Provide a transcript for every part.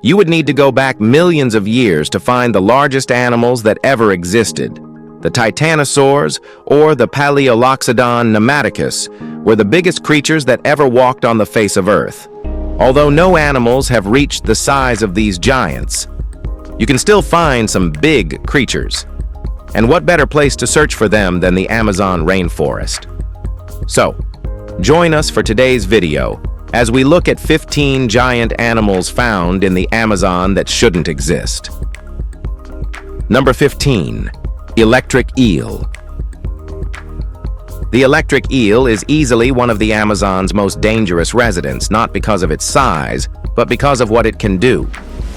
You would need to go back millions of years to find the largest animals that ever existed. The titanosaurs, or the Paleoloxodon pneumaticus, were the biggest creatures that ever walked on the face of Earth. Although no animals have reached the size of these giants, you can still find some big creatures. And what better place to search for them than the Amazon rainforest? So, join us for today's video as we look at 15 giant animals found in the Amazon that shouldn't exist. Number 15. Electric eel. The electric eel is easily one of the Amazon's most dangerous residents, not because of its size, but because of what it can do.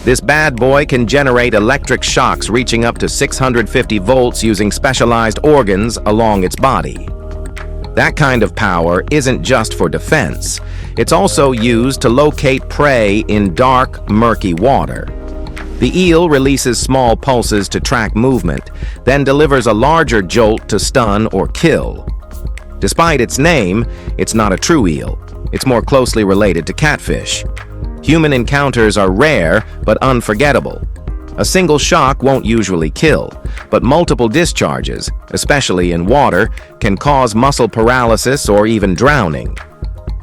This bad boy can generate electric shocks reaching up to 650 volts using specialized organs along its body. That kind of power isn't just for defense. It's also used to locate prey in dark, murky water. The eel releases small pulses to track movement, then delivers a larger jolt to stun or kill. Despite its name, it's not a true eel. It's more closely related to catfish. Human encounters are rare but unforgettable. A single shock won't usually kill, but multiple discharges, especially in water, can cause muscle paralysis or even drowning.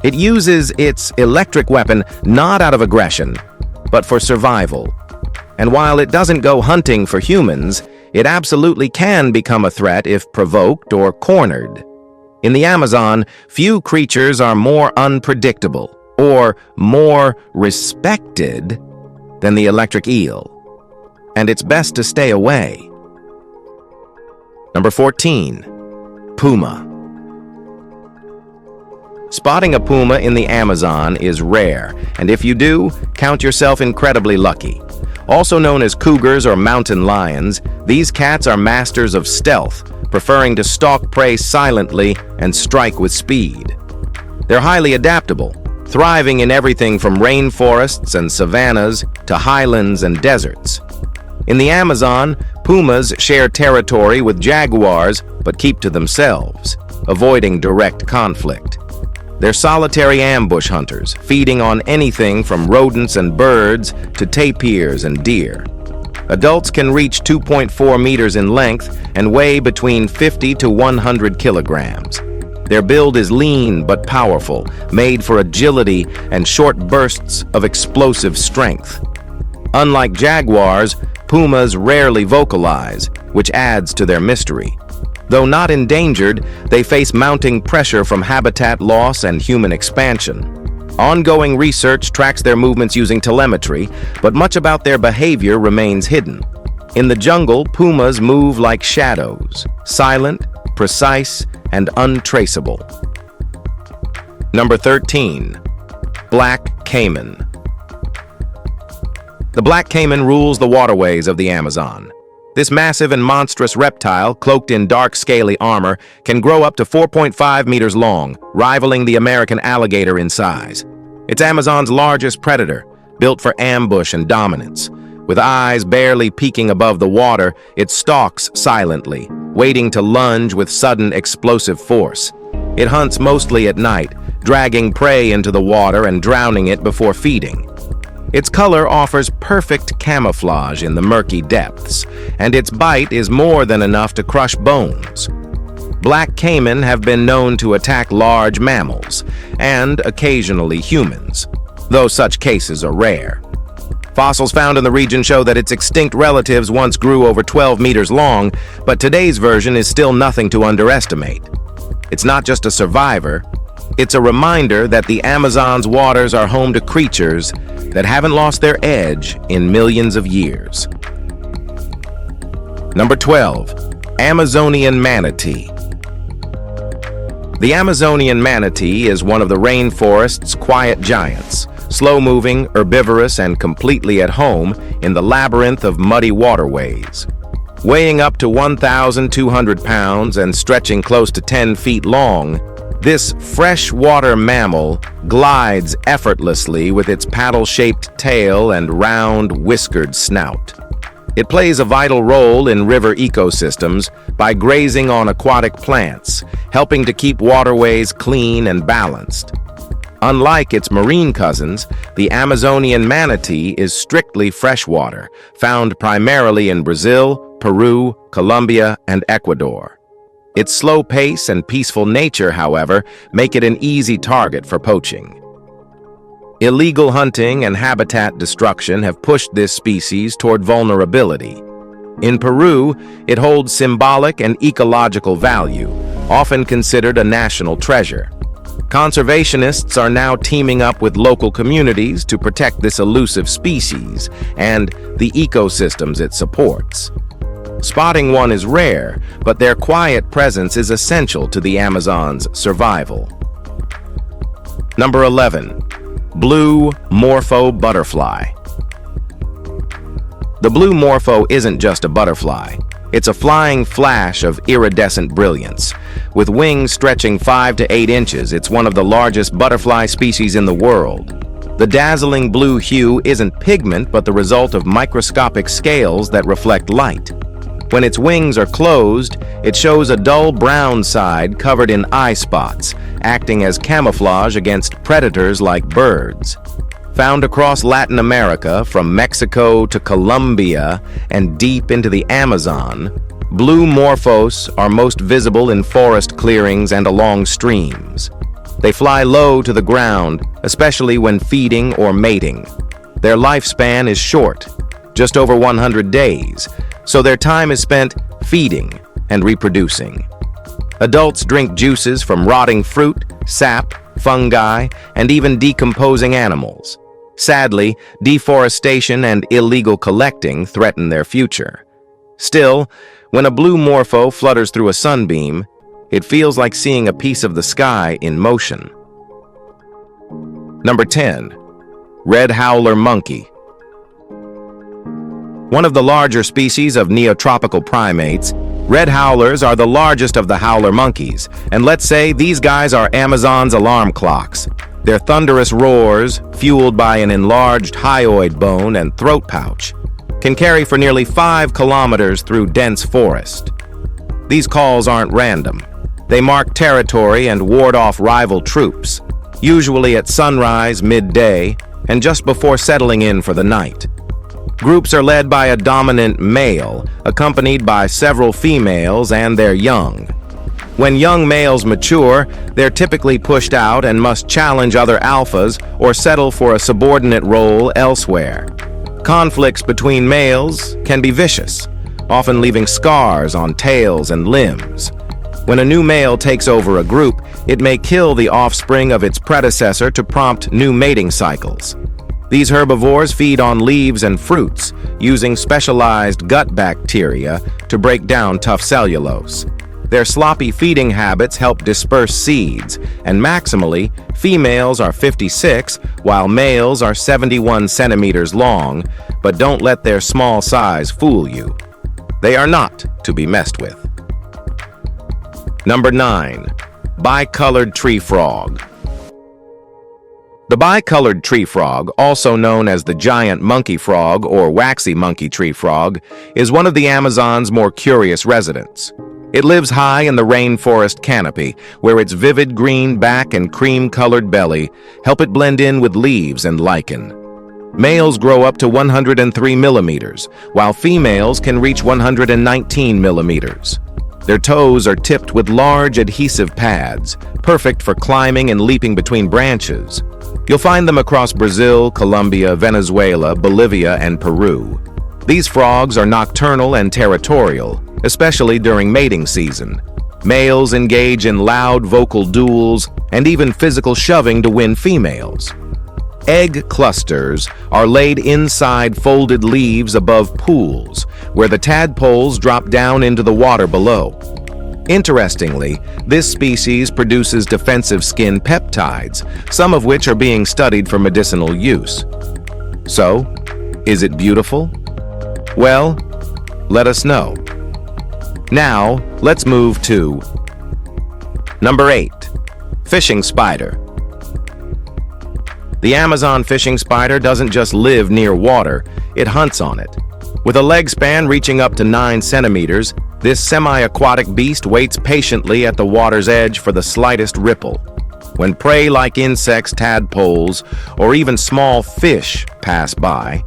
It uses its electric weapon not out of aggression, but for survival. And while it doesn't go hunting for humans, it absolutely can become a threat if provoked or cornered. In the Amazon, few creatures are more unpredictable or more respected than the electric eel. And it's best to stay away. Number 14. Puma. Spotting a puma in the Amazon is rare, and if you do, count yourself incredibly lucky. Also known as cougars or mountain lions, these cats are masters of stealth, preferring to stalk prey silently and strike with speed. They're highly adaptable, thriving in everything from rainforests and savannas to highlands and deserts. In the Amazon, pumas share territory with jaguars but keep to themselves, avoiding direct conflict. They're solitary ambush hunters, feeding on anything from rodents and birds to tapirs and deer. Adults can reach 2.4 meters in length and weigh between 50 to 100 kilograms. Their build is lean but powerful, made for agility and short bursts of explosive strength. Unlike jaguars, pumas rarely vocalize, which adds to their mystery. Though not endangered, they face mounting pressure from habitat loss and human expansion. Ongoing research tracks their movements using telemetry, but much about their behavior remains hidden. In the jungle, pumas move like shadows, silent, precise, and untraceable. Number 13. Black Cayman. The black cayman rules the waterways of the Amazon. This massive and monstrous reptile, cloaked in dark scaly armor, can grow up to 4.5 meters long, rivaling the American alligator in size. It's Amazon's largest predator, built for ambush and dominance. With eyes barely peeking above the water, it stalks silently, waiting to lunge with sudden explosive force. It hunts mostly at night, dragging prey into the water and drowning it before feeding. Its color offers perfect camouflage in the murky depths, and its bite is more than enough to crush bones. Black cayman have been known to attack large mammals, and occasionally humans, though such cases are rare. Fossils found in the region show that its extinct relatives once grew over 12 meters long, but today's version is still nothing to underestimate. It's not just a survivor, it's a reminder that the Amazon's waters are home to creatures that haven't lost their edge in millions of years. Number 12. Amazonian manatee. The Amazonian manatee is one of the rainforest's quiet giants, slow-moving, herbivorous, and completely at home in the labyrinth of muddy waterways. Weighing up to 1,200 pounds and stretching close to 10 feet long, this freshwater mammal glides effortlessly with its paddle-shaped tail and round, whiskered snout. It plays a vital role in river ecosystems by grazing on aquatic plants, helping to keep waterways clean and balanced. Unlike its marine cousins, the Amazonian manatee is strictly freshwater, found primarily in Brazil, Peru, Colombia, and Ecuador. Its slow pace and peaceful nature, however, make it an easy target for poaching. Illegal hunting and habitat destruction have pushed this species toward vulnerability. In Peru, it holds symbolic and ecological value, often considered a national treasure. Conservationists are now teaming up with local communities to protect this elusive species and the ecosystems it supports. Spotting one is rare, but their quiet presence is essential to the Amazon's survival. Number 11. Blue Morpho butterfly. The blue Morpho isn't just a butterfly. It's a flying flash of iridescent brilliance. With wings stretching 5 to 8 inches, it's one of the largest butterfly species in the world. The dazzling blue hue isn't pigment, but the result of microscopic scales that reflect light. When its wings are closed, it shows a dull brown side covered in eye spots, acting as camouflage against predators like birds. Found across Latin America, from Mexico to Colombia and deep into the Amazon, blue morphos are most visible in forest clearings and along streams. They fly low to the ground, especially when feeding or mating. Their lifespan is short, just over 100 days, so their time is spent feeding and reproducing. Adults drink juices from rotting fruit, sap, fungi, and even decomposing animals. Sadly, deforestation and illegal collecting threaten their future. Still, when a blue morpho flutters through a sunbeam, it feels like seeing a piece of the sky in motion. Number 10. Red Howler Monkey. One of the larger species of neotropical primates, red howlers are the largest of the howler monkeys, and let's say these guys are Amazon's alarm clocks. Their thunderous roars, fueled by an enlarged hyoid bone and throat pouch, can carry for nearly 5 kilometers through dense forest. These calls aren't random. They mark territory and ward off rival troops, usually at sunrise, midday, and just before settling in for the night. Groups are led by a dominant male, accompanied by several females and their young. When young males mature, they're typically pushed out and must challenge other alphas or settle for a subordinate role elsewhere. Conflicts between males can be vicious, often leaving scars on tails and limbs. When a new male takes over a group, it may kill the offspring of its predecessor to prompt new mating cycles. These herbivores feed on leaves and fruits, using specialized gut bacteria to break down tough cellulose. Their sloppy feeding habits help disperse seeds, and maximally, females are 56, while males are 71 centimeters long, but don't let their small size fool you. They are not to be messed with. Number 9. Bicolored tree frog. The bicolored tree frog, also known as the giant monkey frog or waxy monkey tree frog, is one of the Amazon's more curious residents. It lives high in the rainforest canopy, where its vivid green back and cream-colored belly help it blend in with leaves and lichen. Males grow up to 103 millimeters, while females can reach 119 millimeters. Their toes are tipped with large adhesive pads, perfect for climbing and leaping between branches. You'll find them across Brazil, Colombia, Venezuela, Bolivia, and Peru. These frogs are nocturnal and territorial, especially during mating season. Males engage in loud vocal duels and even physical shoving to win females. Egg clusters are laid inside folded leaves above pools, where the tadpoles drop down into the water below. Interestingly, this species produces defensive skin peptides, some of which are being studied for medicinal use. So, is it beautiful? Well, let us know. Now, let's move to number 8. Fishing spider. The Amazon fishing spider doesn't just live near water, it hunts on it. With a leg span reaching up to 9 centimeters, this semi-aquatic beast waits patiently at the water's edge for the slightest ripple. When prey like insects, tadpoles, or even small fish pass by,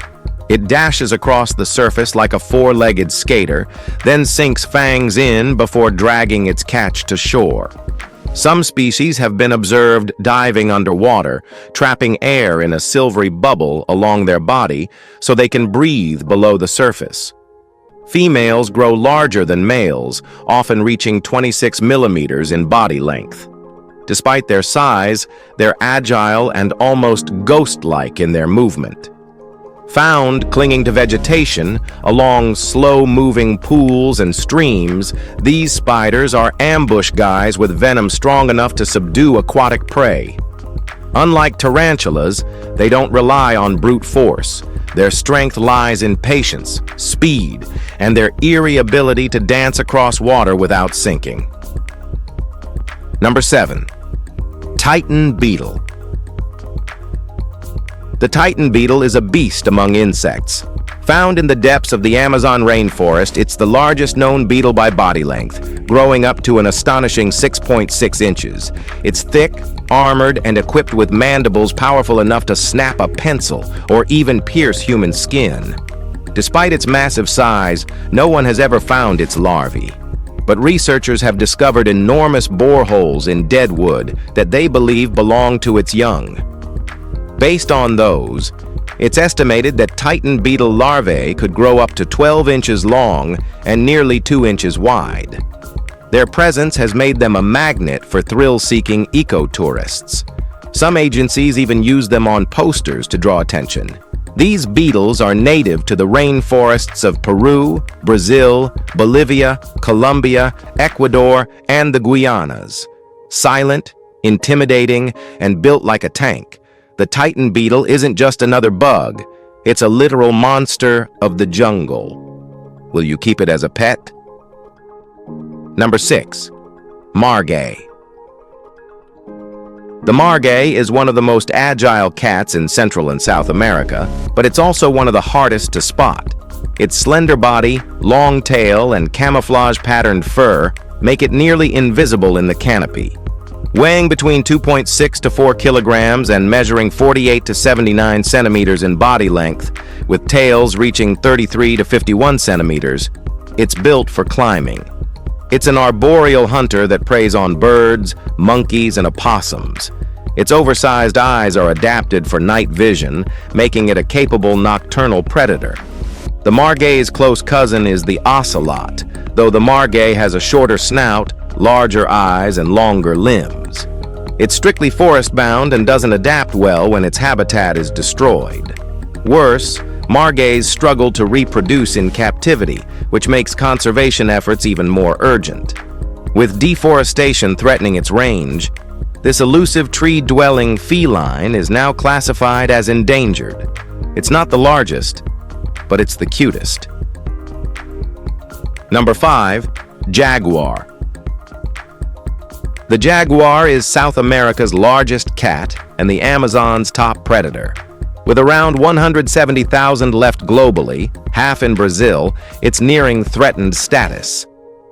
it dashes across the surface like a four-legged skater, then sinks fangs in before dragging its catch to shore. Some species have been observed diving underwater, trapping air in a silvery bubble along their body so they can breathe below the surface. Females grow larger than males, often reaching 26 millimeters in body length. Despite their size, they're agile and almost ghost-like in their movement. Found clinging to vegetation along slow-moving pools and streams, these spiders are ambush guys with venom strong enough to subdue aquatic prey. Unlike tarantulas, they don't rely on brute force. Their strength lies in patience, speed, and their eerie ability to dance across water without sinking. Number 7. Titan beetle. The Titan beetle is a beast among insects. Found in the depths of the Amazon rainforest, it's the largest known beetle by body length, growing up to an astonishing 6.6 inches. It's thick, armored, and equipped with mandibles powerful enough to snap a pencil or even pierce human skin. Despite its massive size, no one has ever found its larvae. But researchers have discovered enormous boreholes in dead wood that they believe belong to its young. Based on those, it's estimated that Titan beetle larvae could grow up to 12 inches long and nearly 2 inches wide. Their presence has made them a magnet for thrill-seeking eco-tourists. Some agencies even use them on posters to draw attention. These beetles are native to the rainforests of Peru, Brazil, Bolivia, Colombia, Ecuador, and the Guianas. Silent, intimidating, and built like a tank, the Titan beetle isn't just another bug, it's a literal monster of the jungle. Will you keep it as a pet? Number 6. Margay. The margay is one of the most agile cats in Central and South America, but it's also one of the hardest to spot. Its slender body, long tail, and camouflage-patterned fur make it nearly invisible in the canopy. Weighing between 2.6 to 4 kilograms and measuring 48 to 79 centimeters in body length, with tails reaching 33 to 51 centimeters, it's built for climbing. It's an arboreal hunter that preys on birds, monkeys, and opossums. Its oversized eyes are adapted for night vision, making it a capable nocturnal predator. The margay's close cousin is the ocelot, though the margay has a shorter snout, larger eyes, and longer limbs. It's strictly forest-bound and doesn't adapt well when its habitat is destroyed. Worse, margays struggle to reproduce in captivity, which makes conservation efforts even more urgent. With deforestation threatening its range, this elusive tree-dwelling feline is now classified as endangered. It's not the largest, but it's the cutest. Number 5. Jaguar. The jaguar is South America's largest cat and the Amazon's top predator. With around 170,000 left globally, half in Brazil, it's nearing threatened status.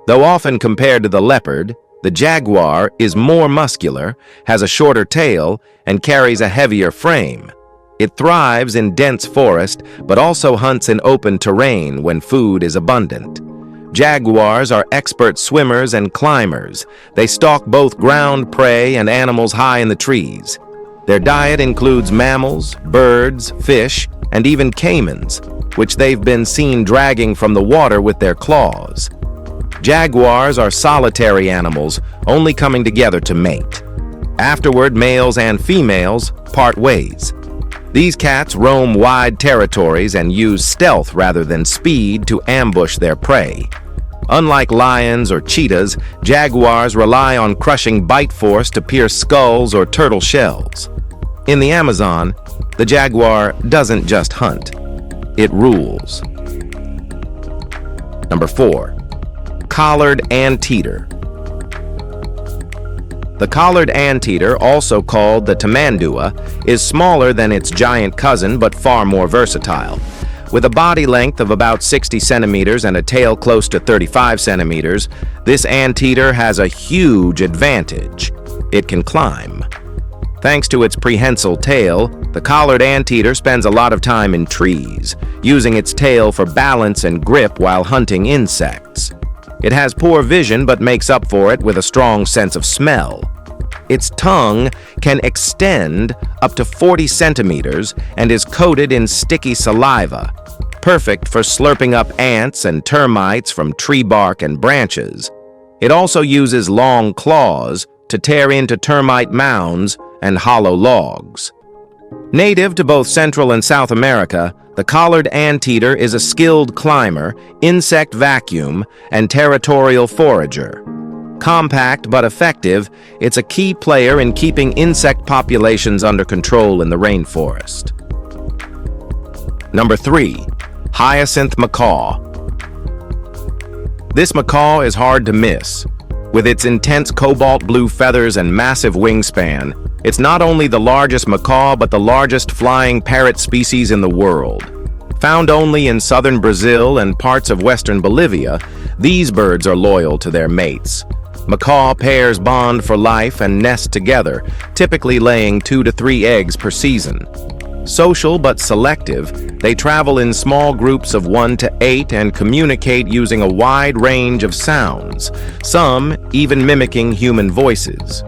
Though often compared to the leopard, the jaguar is more muscular, has a shorter tail, and carries a heavier frame. It thrives in dense forest, but also hunts in open terrain when food is abundant. Jaguars are expert swimmers and climbers. They stalk both ground prey and animals high in the trees. Their diet includes mammals, birds, fish, and even caimans, which they've been seen dragging from the water with their claws. Jaguars are solitary animals, only coming together to mate. Afterward, males and females part ways. These cats roam wide territories and use stealth rather than speed to ambush their prey. Unlike lions or cheetahs, jaguars rely on crushing bite force to pierce skulls or turtle shells. In the Amazon, the jaguar doesn't just hunt, it rules. Number 4. Collared Anteater. The collared anteater, also called the tamandua, is smaller than its giant cousin but far more versatile. With a body length of about 60 centimeters and a tail close to 35 centimeters, this anteater has a huge advantage. It can climb. Thanks to its prehensile tail, the collared anteater spends a lot of time in trees, using its tail for balance and grip while hunting insects. It has poor vision but makes up for it with a strong sense of smell. Its tongue can extend up to 40 centimeters and is coated in sticky saliva, perfect for slurping up ants and termites from tree bark and branches. It also uses long claws to tear into termite mounds and hollow logs. Native to both Central and South America, the collared anteater is a skilled climber, insect vacuum, and territorial forager. Compact but effective, it's a key player in keeping insect populations under control in the rainforest. Number 3. Hyasin Macau. This macaw is hard to miss. With its intense cobalt blue feathers and massive wingspan, it's not only the largest macaw but the largest flying parrot species in the world. Found only in southern Brazil and parts of western Bolivia, these birds are loyal to their mates. Macaw pairs bond for life and nest together, typically laying 2 to 3 eggs per season. Social but selective, they travel in small groups of 1 to 8 and communicate using a wide range of sounds, some even mimicking human voices.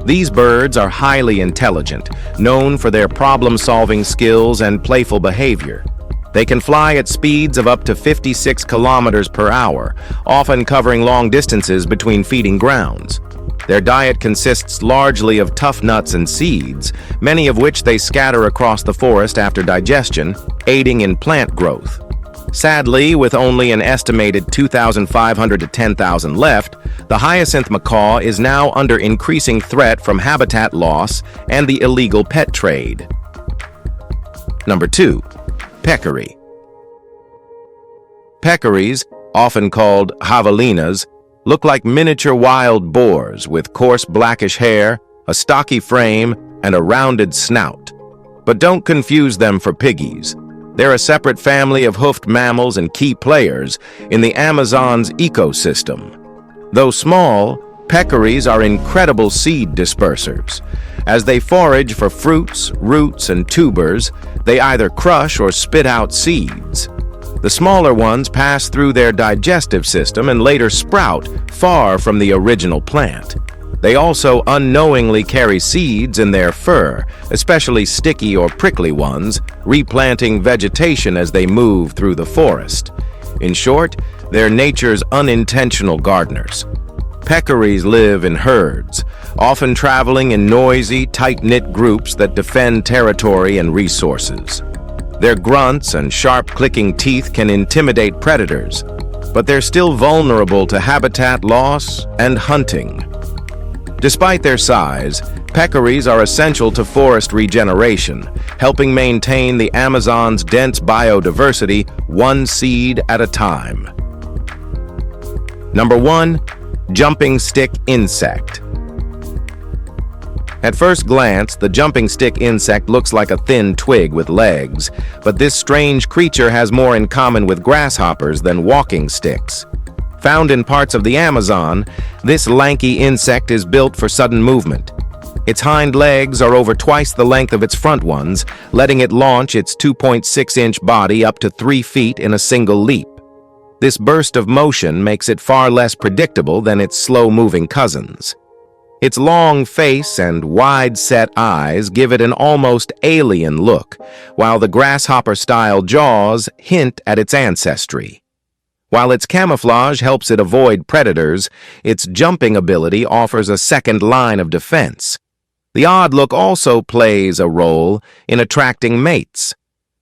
These birds are highly intelligent, known for their problem-solving skills and playful behavior. They can fly at speeds of up to 56 kilometers per hour, often covering long distances between feeding grounds. Their diet consists largely of tough nuts and seeds, many of which they scatter across the forest after digestion, aiding in plant growth. Sadly, with only an estimated 2,500 to 10,000 left, the hyacinth macaw is now under increasing threat from habitat loss and the illegal pet trade. Number 2. Peckery. Peccaries, often called javelinas, look like miniature wild boars with coarse blackish hair, a stocky frame, and a rounded snout. But don't confuse them for piggies. They're a separate family of hoofed mammals and key players in the Amazon's ecosystem. Though small, peccaries are incredible seed dispersers. As they forage for fruits, roots, and tubers, they either crush or spit out seeds. The smaller ones pass through their digestive system and later sprout far from the original plant. They also unknowingly carry seeds in their fur, especially sticky or prickly ones, replanting vegetation as they move through the forest. In short, they're nature's unintentional gardeners. Peccaries live in herds, often traveling in noisy, tight-knit groups that defend territory and resources. Their grunts and sharp clicking teeth can intimidate predators, but they're still vulnerable to habitat loss and hunting. Despite their size, peccaries are essential to forest regeneration, helping maintain the Amazon's dense biodiversity one seed at a time. Number 1. Jumping stick insect. At first glance, the jumping stick insect looks like a thin twig with legs, but this strange creature has more in common with grasshoppers than walking sticks. Found in parts of the Amazon, this lanky insect is built for sudden movement. Its hind legs are over twice the length of its front ones, letting it launch its 2.6-inch body up to 3 feet in a single leap. This burst of motion makes it far less predictable than its slow-moving cousins. Its long face and wide-set eyes give it an almost alien look, while the grasshopper-style jaws hint at its ancestry. While its camouflage helps it avoid predators, its jumping ability offers a second line of defense. The odd look also plays a role in attracting mates.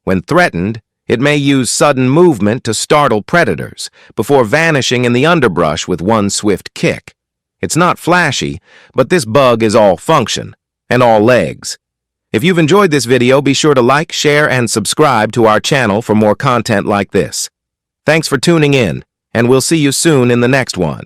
When threatened, it may use sudden movement to startle predators, before vanishing in the underbrush with one swift kick. It's not flashy, but this bug is all function, and all legs. If you've enjoyed this video, be sure to like, share, and subscribe to our channel for more content like this. Thanks for tuning in, and we'll see you soon in the next one.